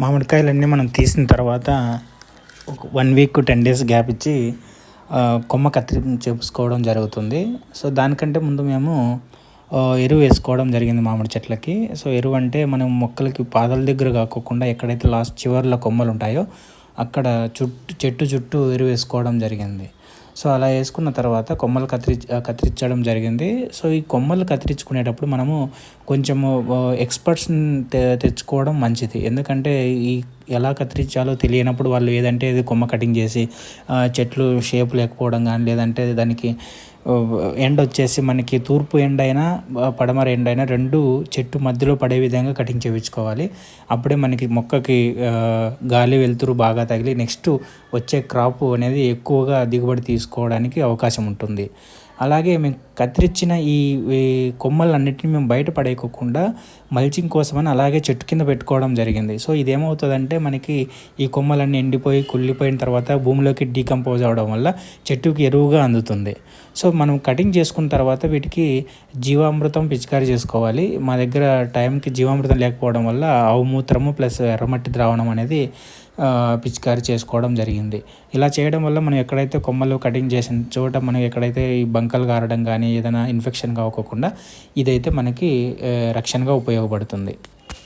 మామిడికాయలన్నీ మనం తీసిన తర్వాత ఒక 1 వీక్ 10 డేస్ గ్యాప్ ఇచ్చి కొమ్మ చేపించుకోవడం జరుగుతుంది. సో దానికంటే ముందు మేము ఎరువు వేసుకోవడం జరిగింది మామిడి చెట్లకి. సో ఎరువు అంటే మనం మొక్కలకి పాదాల దగ్గర కాకోకుండా ఎక్కడైతే లాస్ట్ చివర్లో కొమ్మలు ఉంటాయో అక్కడ చెట్టు చుట్టూ ఎరువు వేసుకోవడం జరిగింది. సో అలా వేసుకున్న తర్వాత కొమ్మలు కత్తిరించడం జరిగింది. సో ఈ కొమ్మలు కత్తిరించుకునేటప్పుడు మనము కొంచెము ఎక్స్పర్ట్స్ని తెచ్చుకోవడం మంచిది. ఎందుకంటే ఈ ఎలా కత్తిరించాలో తెలియనప్పుడు వాళ్ళు ఏదంటే ఇది కొమ్మ కటింగ్ చేసి చెట్లు షేప్ లేకపోవడం కానీ, లేదంటే దానికి ఎండ వచ్చేసి మనకి తూర్పు ఎండ అయినా పడమర ఎండ అయినా రెండు చెట్టు మధ్యలో పడే విధంగా కటింగ్ చేయించుకోవాలి. అప్పుడే మనకి మొక్కకి గాలి వెలుతురు బాగా తగిలి నెక్స్ట్ వచ్చే క్రాప్ అనేది ఎక్కువగా దిగుబడి తీసుకోవడానికి అవకాశం ఉంటుంది. అలాగే మేము కత్తిరించిన ఈ కొమ్మలన్నిటిని మేము బయట పడేయకోకుండా మల్చింగ్ కోసమని అలాగే చెట్టు కింద పెట్టుకోవడం జరిగింది. సో ఇదేమవుతుందంటే మనకి ఈ కొమ్మలన్నీ ఎండిపోయి కుళ్ళిపోయిన తర్వాత భూమిలోకి డీకంపోజ్ అవ్వడం వల్ల చెట్టుకి ఎరువుగా అందుతుంది. సో మనం కటింగ్ చేసుకున్న తర్వాత వీటికి జీవామృతం పిచికారీ చేసుకోవాలి. మా దగ్గర టైంకి జీవామృతం లేకపోవడం వల్ల ఆవు మూత్రము ప్లస్ ఎర్రమట్టి ద్రావణం అనేది పిచికారీ చేసుకోవడం జరిగింది. ఇలా చేయడం వల్ల మనం ఎక్కడైతే కొమ్మలు కటింగ్ చేసిన చోట మనం ఎక్కడైతే ఈ బంకలు గారడం కానీ ఏదైనా ఇన్ఫెక్షన్ కాకోకుండా ఇదైతే మనకి రక్షణగా ఉపయోగపడుతుంది.